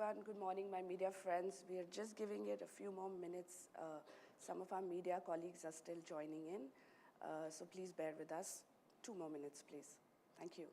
everyone. Good morning, my media friends. We are just giving it a few more minutes. Some of our media colleagues are still joining in, so please bear with us. 2 more minutes, please. Thank you.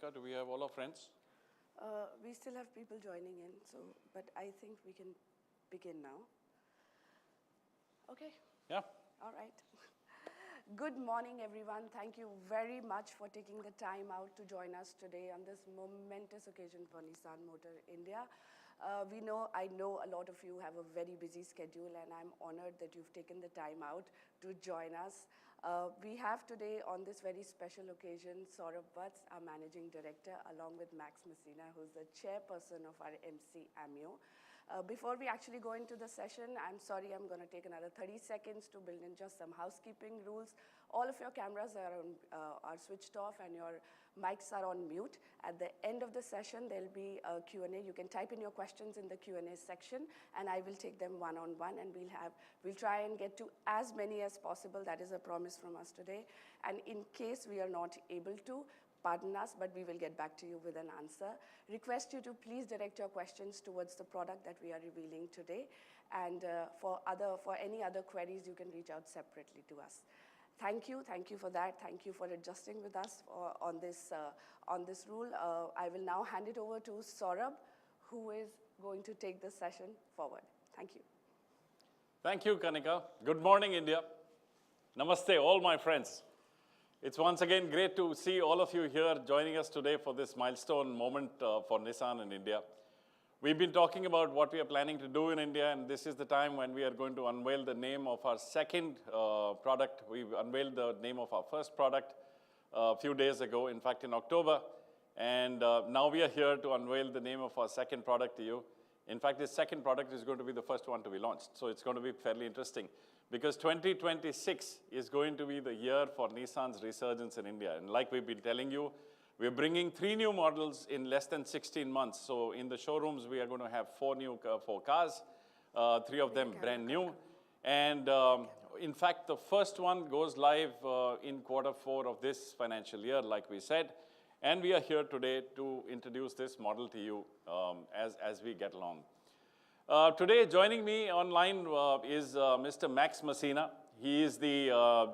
Do we have all our friends? We still have people joining in, but I think we can begin now. Okay? Yeah. All right. Good morning, everyone. Thank you very much for taking the time out to join us today on this momentous occasion for Nissan Motor India. I know a lot of you have a very busy schedule, and I'm honored that you've taken the time out to join us. We have today, on this very special occasion, Saurabh, our Managing Director, along with Max Messina, who's the Chairperson of our AMIEO. Before we actually go into the session, I'm sorry, I'm going to take another 30 seconds to build in just some housekeeping rules. All of your cameras are switched off and your mics are on mute. At the end of the session, there'll be a Q&A. You can type in your questions in the Q&A section, and I will take them one-on-one, and we'll try and get to as many as possible. That is a promise from us today. And in case we are not able to, pardon us, but we will get back to you with an answer. Request you to please direct your questions towards the product that we are revealing today. And for any other queries, you can reach out separately to us. Thank you for that. Thank you for adjusting with us on this rule. I will now hand it over to Saurabh, who is going to take the session forward. Thank you. Thank you, Kanika. Good morning, India. Namaste, all my friends. It's once again great to see all of you here joining us today for this milestone moment for Nissan in India. We've been talking about what we are planning to do in India, and this is the time when we are going to unveil the name of our second product. We've unveiled the name of our first product a few days ago, in fact, in October. And now we are here to unveil the name of our second product to you. In fact, this second product is going to be the first one to be launched. So it's going to be fairly interesting, because 2026 is going to be the year for Nissan's resurgence in India. And like we've been telling you, we're bringing 3 new models in less than 16 months. So in the showrooms, we are going to have 4 cars, 3 of them brand new. And in fact, the first one goes live in Q4 of this financial year, like we said. And we are here today to introduce this model to you as we get along. Today, joining me online is Mr. Max Messina. He is the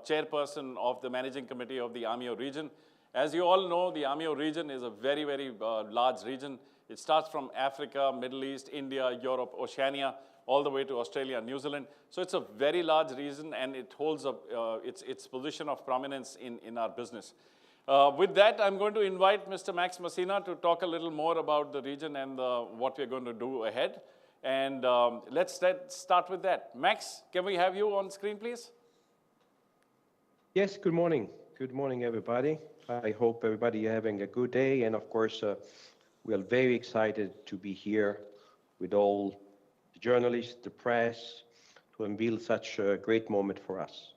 chairperson of the managing committee of the AMIEO region. As you all know, the AMIEO region is a very, very large region. It starts from Africa, Middle East, India, Europe, Oceania, all the way to Australia and New Zealand. So it's a very large region, and it holds up its position of prominence in our business. With that, I'm going to invite Mr. Max Messina to talk a little more about the region and what we're going to do ahead. And let's start with that. Max, can we have you on screen, please? Yes, good morning. Good morning, everybody. I hope everybody is having a good day. And of course, we are very excited to be here with all the journalists, the press, to unveil such a great moment for us.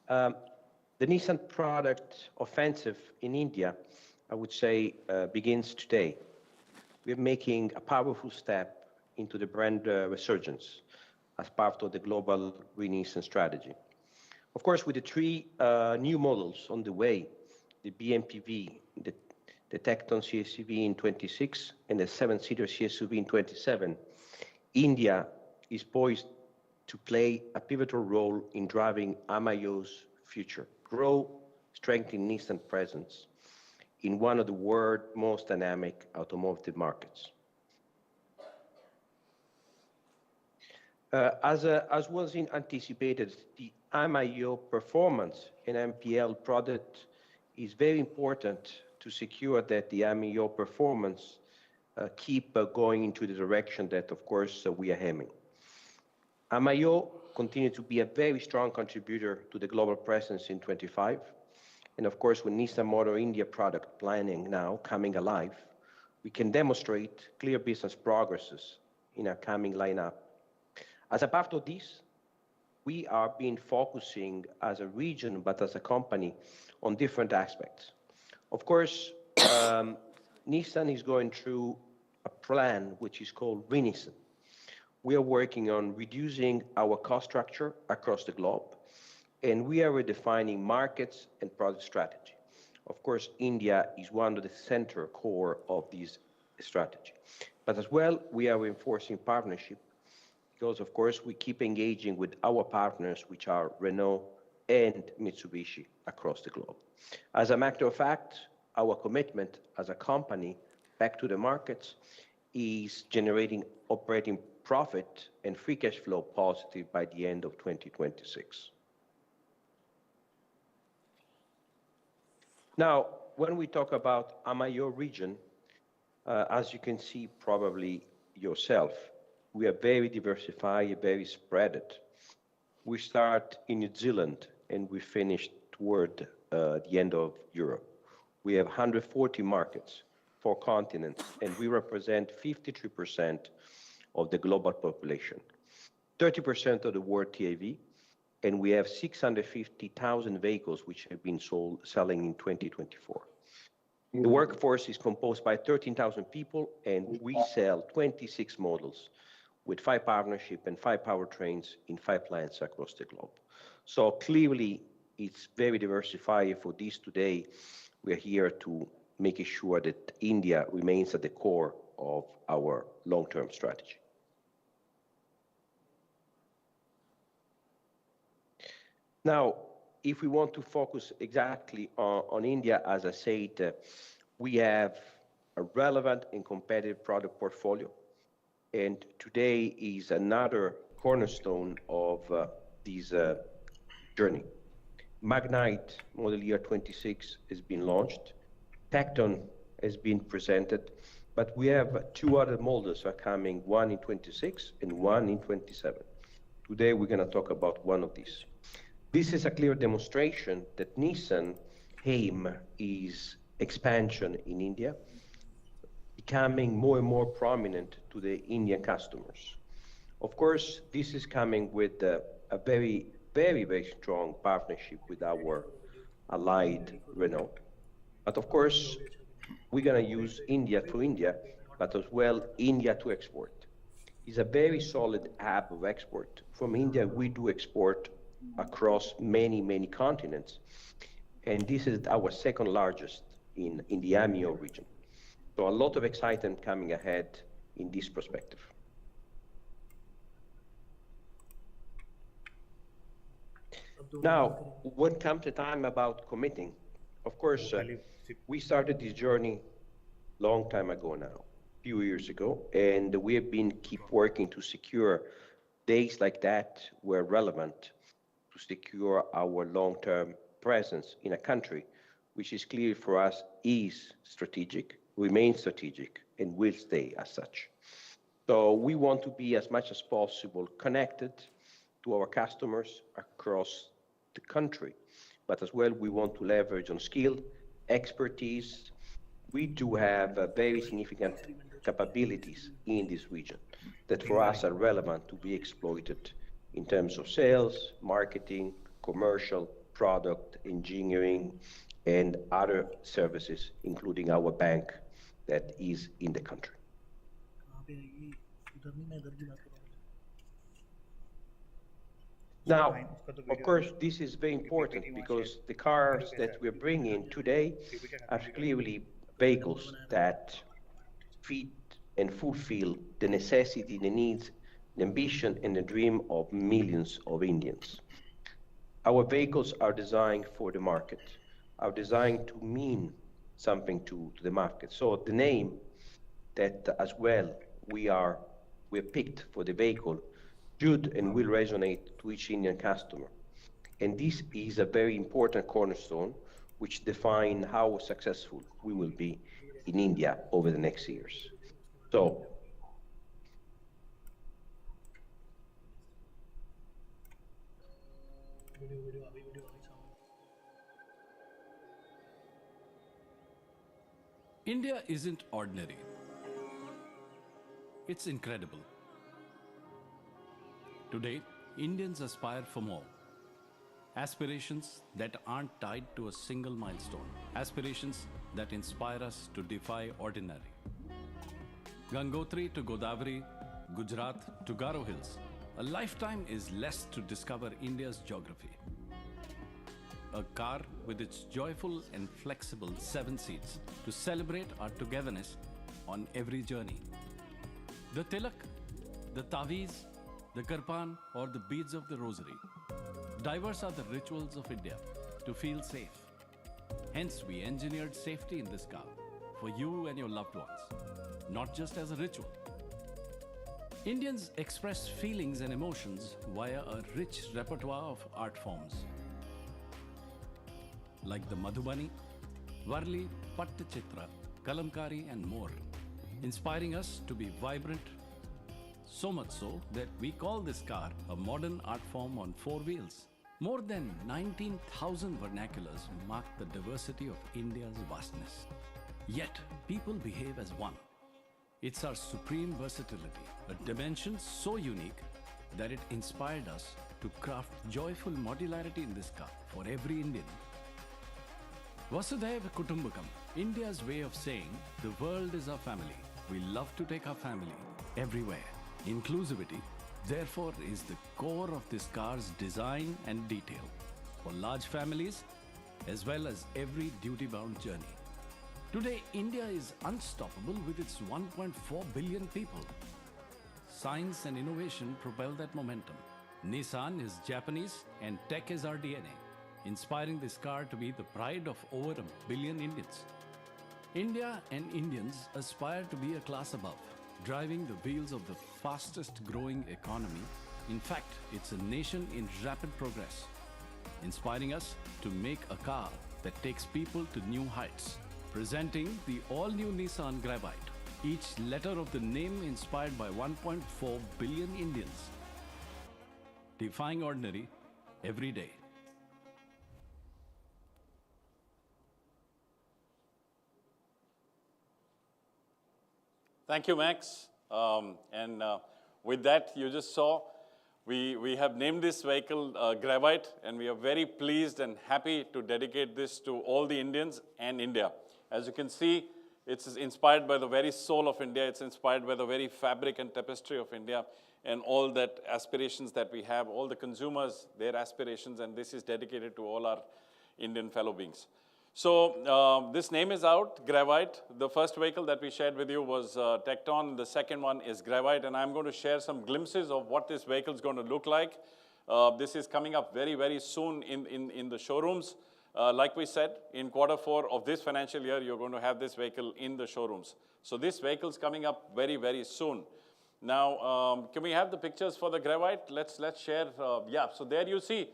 The Nissan product offensive in India, I would say, begins today. We're making a powerful step into the brand resurgence as part of the global Green Nissan strategy. Of course, with the three new models on the way, the BMPV, the Tecton CSUV in 26, and the seven-seater CSUV in 27, India is poised to play a pivotal role in driving AMIEO's future, grow, strengthen Nissan presence in one of the world's most dynamic automotive markets. As was anticipated, the AMIEO performance in MPL product is very important to secure that the AMIEO performance keep going into the direction that, of course, we are aiming. AMIEO continues to be a very strong contributor to the global presence in 25. And of course, with Nissan Motor India product planning now coming alive, we can demonstrate clear business progresses in our coming lineup. As a part of this, we are been focusing as a region, but as a company, on different aspects. Of course, Nissan is going through a plan which is called Renissan. We are working on reducing our cost structure across the globe, and we are redefining markets and product strategy. Of course, India is one of the center core of this strategy. But as well, we are reinforcing partnership because, of course, we keep engaging with our partners, which are Renault and Mitsubishi across the globe. As a matter of fact, our commitment as a company back to the markets is generating operating profit and free cash flow positive by the end of 2026. Now, when we talk about AMIEO region, as you can see probably yourself, we are very diversified, very spread. We start in New Zealand and we finish toward the end of Europe. We have 140 markets, 4 continents, and we represent 53% of the global population, 30% of the world TAV, and we have 650,000 vehicles which have been selling in 2024. The workforce is composed by 13,000 people, and we sell 26 models with 5 partnerships and 5 powertrains in 5 plants across the globe. So clearly, it's very diversified. For this today, we are here to make sure that India remains at the core of our long-term strategy. Now, if we want to focus exactly on India, as I said, we have a relevant and competitive product portfolio. And today is another cornerstone of this journey. Magnite model year 26 has been launched. Tecton has been presented, but we have 2 other models are coming, one in 26 and one in 27. Today, we're going to talk about one of these. This is a clear demonstration that Nissan aim is expansion in India, becoming more and more prominent to the Indian customers. Of course, this is coming with a very, very, very strong partnership with our allied Renault. But of course, we're going to use India to India, but as well India to export. It's a very solid hub of export. From India, we do export across many, many continents. And this is our second largest in the AMIEO region. So a lot of excitement coming ahead in this perspective. Now, when comes the time about committing, of course, we started this journey long time ago now, few years ago, and we have been keep working to secure days like that were relevant to secure our long-term presence in a country, which is clear for us is strategic, remains strategic, and will stay as such. So we want to be as much as possible connected to our customers across the country, but as well we want to leverage on skill, expertise. We do have very significant capabilities in this region that for us are relevant to be exploited in terms of sales, marketing, commercial, product, engineering, and other services, including our bank that is in the country. Now, of course, this is very important because the cars that we're bringing today are clearly vehicles that fit and fulfill the necessity, the needs, the ambition, and the dream of millions of Indians. Our vehicles are designed for the market, are designed to mean something to the market. So the name that as well we picked for the vehicle should and will resonate to each Indian customer. And this is a very important cornerstone which define how successful we will be in India over the next years. So India isn't ordinary. It's incredible. Today, Indians aspire for more. Aspirations that aren't tied to a single milestone. Aspirations that inspire us to defy ordinary. Gangotri to Godavari, Gujarat to Garo Hills. A lifetime is less to discover India's geography. A car with its joyful and flexible 7 seats to celebrate our togetherness on every journey. The tilak, the taweez, the karpan, or the beads of the rosary. Diverse are the rituals of India to feel safe. Hence, we engineered safety in this car for you and your loved ones, not just as a ritual. Indians express feelings and emotions via a rich repertoire of art forms, like the Madhubani, Varli, Pattachitra, Kalamkari, and more, inspiring us to be vibrant, so much so that we call this car a modern art form on 4 wheels. More than 19,000 vernaculars mark the diversity of India's vastness. Yet, people behave as one. It's our supreme versatility, a dimension so unique that it inspired us to craft joyful modularity in this car for every Indian. Vasudhaiva Kutumbakam, India's way of saying the world is our family. We love to take our family everywhere. Inclusivity, therefore, is the core of this car's design and detail for large families as well as every duty-bound journey. Today, India is unstoppable with its 1.4 billion people. Science and innovation propel that momentum. Nissan is Japanese and tech is our DNA, inspiring this car to be the pride of over 1 billion Indians. India and Indians aspire to be a class above, driving the wheels of the fastest growing economy. In fact, it's a nation in rapid progress, inspiring us to make a car that takes people to new heights. Presenting the all-new Nissan Gravite, each letter of the name inspired by 1.4 billion Indians. Defying ordinary every day. Thank you, Max. With that, you just saw, we have named this vehicle Gravite, and we are very pleased and happy to dedicate this to all the Indians and India. As you can see, it's inspired by the very soul of India. It's inspired by the very fabric and tapestry of India and all that aspirations that we have, all the consumers, their aspirations, and this is dedicated to all our Indian fellow beings. So this name is out, Gravite. The first vehicle that we shared with you was Tecton. The second one is Gravite, and I'm going to share some glimpses of what this vehicle is going to look like. This is coming up very, very soon in the showrooms. Like we said, in Q4 of this financial year, you're going to have this vehicle in the showrooms. So this vehicle is coming up very, very soon. Now, can we have the pictures for the Gravite? Let's share. Yeah, so there you see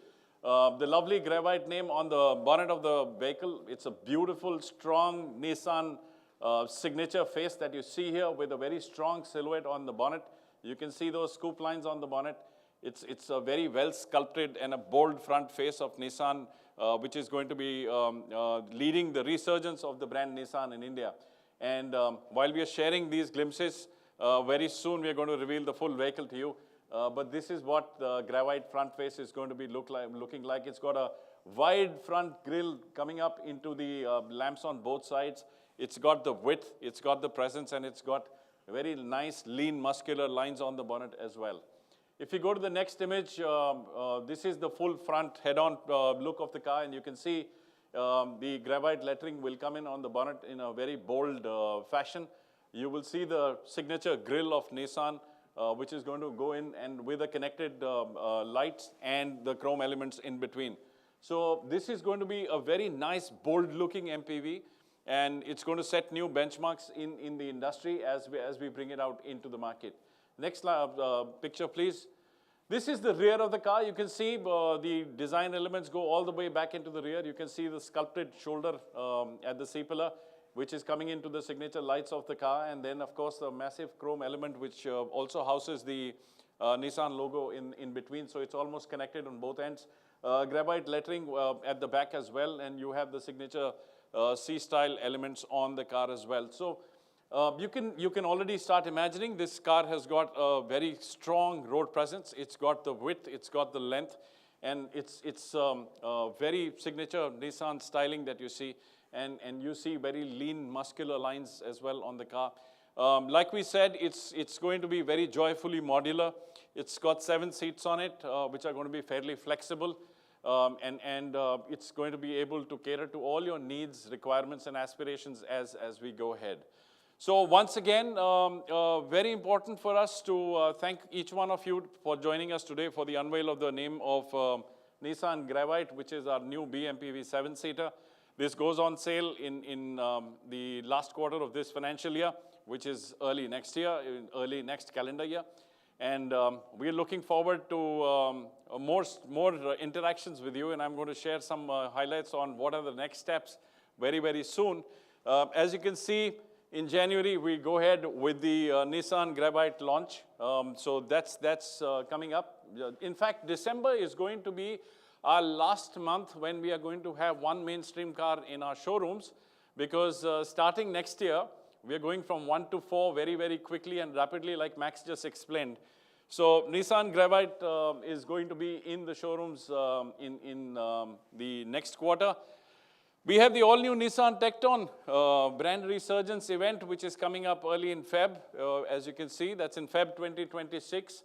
the lovely Gravite name on the bonnet of the vehicle. It's a beautiful, strong Nissan signature face that you see here with a very strong silhouette on the bonnet. You can see those scoop lines on the bonnet. It's a very well sculpted and a bold front face of Nissan, which is going to be leading the resurgence of the brand Nissan in India. And while we are sharing these glimpses, very soon we are going to reveal the full vehicle to you. But this is what the Gravite front face is going to be looking like. It's got a wide front grille coming up into the lamps on both sides. It's got the width, it's got the presence, and it's got very nice, lean, muscular lines on the bonnet as well. If you go to the next image, this is the full front head-on look of the car, and you can see the Gravite lettering will come in on the bonnet in a very bold fashion. You will see the signature grille of Nissan, which is going to go in and with the connected lights and the chrome elements in between. So this is going to be a very nice, bold-looking MPV, and it's going to set new benchmarks in the industry as we bring it out into the market. Next picture, please. This is the rear of the car. You can see the design elements go all the way back into the rear. You can see the sculpted shoulder at the C-pillar, which is coming into the signature lights of the car. And then, of course, the massive chrome element, which also houses the Nissan logo in between. So it's almost connected on both ends. Gravite lettering at the back as well. And you have the signature C-style elements on the car as well. So you can already start imagining this car has got a very strong road presence. It's got the width, it's got the length, and it's very signature Nissan styling that you see. And you see very lean, muscular lines as well on the car. Like we said, it's going to be very joyfully modular. It's got 7 seats on it, which are going to be fairly flexible. It's going to be able to cater to all your needs, requirements, and aspirations as we go ahead. So once again, very important for us to thank each one of you for joining us today for the unveil of the name of Nissan Gravite, which is our new BMPV 7-seater. This goes on sale in the last quarter of this financial year, which is early next year, early next calendar year. And we're looking forward to more interactions with you, and I'm going to share some highlights on what are the next steps very, very soon. As you can see, in January, we go ahead with the Nissan Gravite launch. So that's coming up. In fact, December is going to be our last month when we are going to have one mainstream car in our showrooms, because starting next year, we are going from 1 to 4 very, very quickly and rapidly, like Max just explained. So Nissan Gravite is going to be in the showrooms in the next quarter. We have the all-new Nissan Tecton brand resurgence event, which is coming up early in Feb. As you can see, that's in Feb 2026.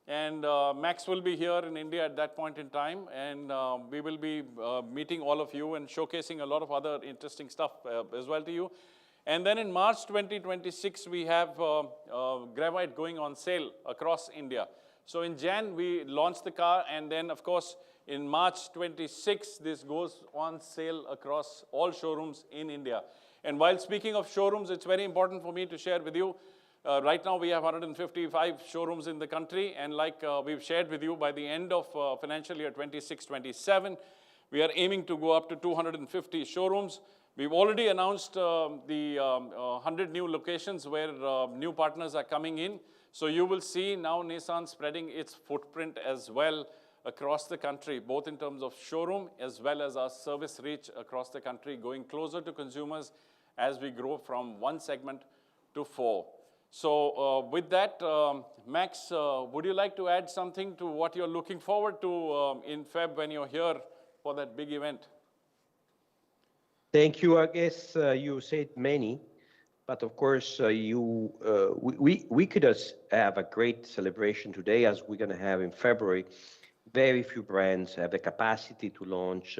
And Max will be here in India at that point in time. And we will be meeting all of you and showcasing a lot of other interesting stuff as well to you. And then in March 2026, we have Gravite going on sale across India. So in Jan, we launched the car, and then, of course, in March 26, this goes on sale across all showrooms in India. And while speaking of showrooms, it's very important for me to share with you, right now we have 155 showrooms in the country, and like we've shared with you, by the end of financial year 26-27, we are aiming to go up to 250 showrooms. We've already announced the 100 new locations where new partners are coming in. So you will see now Nissan spreading its footprint as well across the country, both in terms of showroom as well as our service reach across the country, going closer to consumers as we grow from 1 segment to 4. So with that, Max, would you like to add something to what you're looking forward to in Feb when you're here for that big event? Thank you. I guess you said many, but of course we could have a great celebration today, as we're going to have in February. Very few brands have the capacity to launch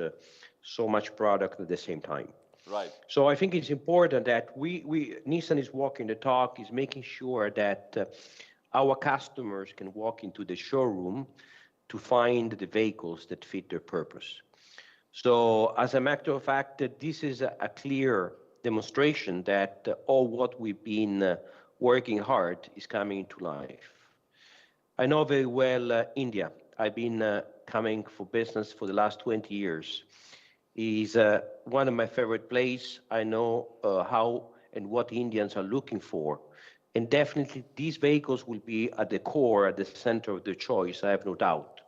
so much product at the same time. Right. So I think it's important that Nissan is walking the talk, is making sure that our customers can walk into the showroom to find the vehicles that fit their purpose. So as a matter of fact, this is a clear demonstration that all what we've been working hard is coming to life. I know very well India. I've been coming for business for the last 20 years. It's one of my favorite places. I know how and what Indians are looking for. And definitely these vehicles will be at the core, at the center of their choice, I have no doubt.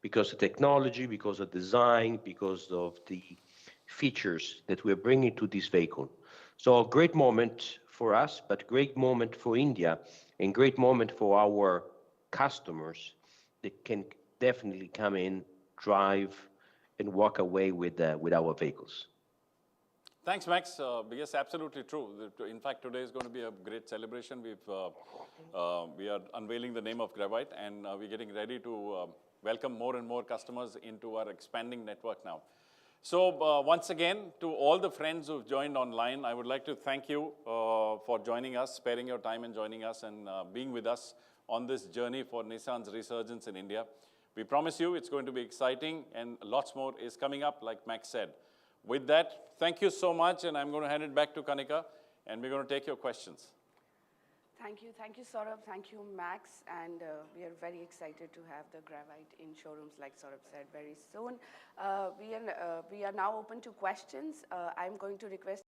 Because of technology, because of design, because of the features that we're bringing to this vehicle. So a great moment for us, but great moment for India, and great moment for our customers that can definitely come in, drive, and walk away with our vehicles. Thanks, Max. Yes, absolutely true. In fact, today is going to be a great celebration. We are unveiling the name of Gravite, and we're getting ready to welcome more and more customers into our expanding network now. So once again, to all the friends who've joined online, I would like to thank you for joining us, sparing your time and joining us and being with us on this journey for Nissan's resurgence in India. We promise you it's going to be exciting and lots more is coming up, like Max said. With that, thank you so much, and I'm going to hand it back to Kanika, and we're going to take your questions. Thank you, Saurabh. Thank you, Max. And we are very excited to have the Gravite in showrooms, like Saurabh said, very soon. We are now open to questions. I'm going to request